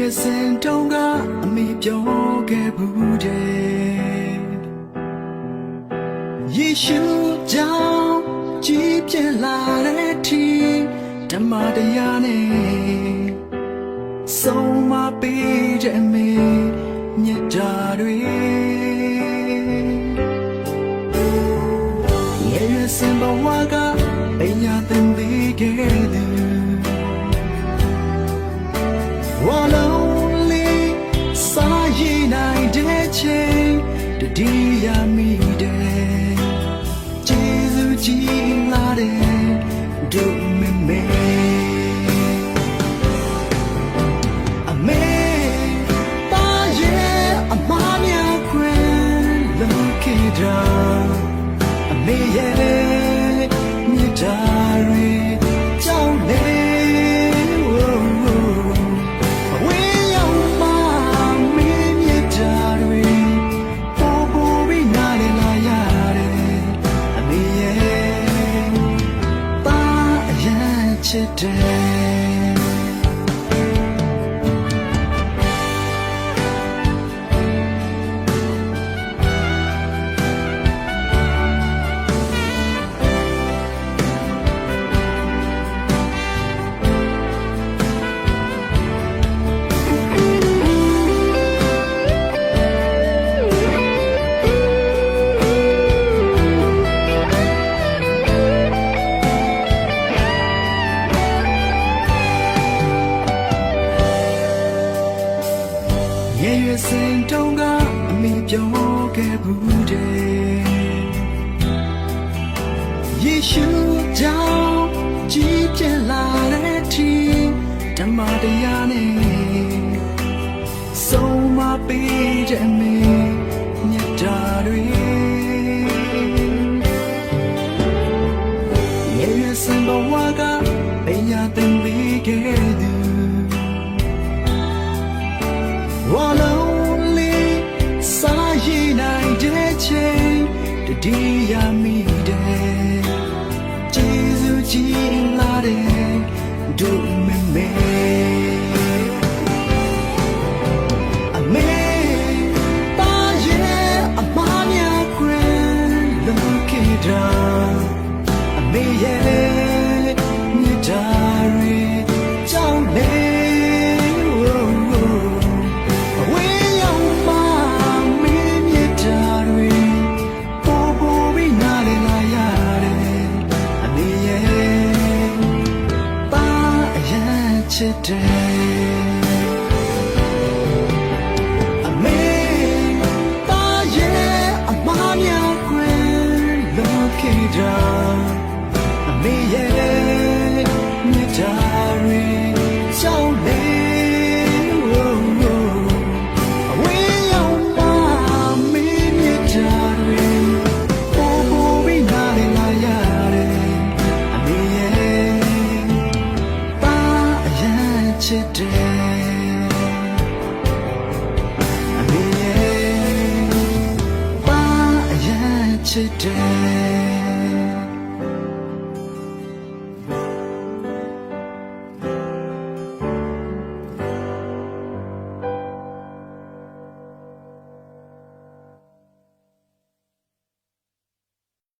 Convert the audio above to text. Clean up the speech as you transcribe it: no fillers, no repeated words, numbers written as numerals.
月心中个米表给不得，一宿将几片来的天，他妈的呀呢，手马背着meညတာတွေရေရွယ်စင်ဘဝကပညာသင်ပေးခဲ့သူဝါလုံးလေးစာရည်နိုင်တဲ့ချိန်တတိယမိတဲ့ကျေးဇူးကြီးလာတဲ့ဒုမေမေအမေရဲ့မြတ်တာတွေကြောင့်လေအဝေးရောက်မှမင်းမြတ်တာတွေပေါ်ပေါ်ပြီးနားလည်လာရတယ်အမေရဲ့ပါအရန်ချစ်တယ်夜月心中个米表给不得，一宿将几片来的天，他妈的呀呢，手马背着meညတာတွေ夜月心ဘဝကပညာသင်ပေးခဲ့သူဝါလုံးလေးစာရည်နိုင်တဲ့ချိန်တတိယမိတဲ့ကျေးဇူးကြီးလာတဲ့ဒုမေမေအမေပါရဲ့အမများခွဲလုံးခဲ့တာအမေရဲ့မြတ်တာတွေကြောင့်လေချစ်တယ်အမေပါရဲ့အမများခွဲလုံးခဲ့တာအမေရဲ့မြတ်တာတွေကြောင့်လေအဝေးရောက်မှမင်းမြတ်တာတွေပေါ်ပေါ်ပြီးနားလည်လာရတယ်အမေရဲ့ချစ်တယ်အမေရဲ့ပါအရန်ချစ်တယ်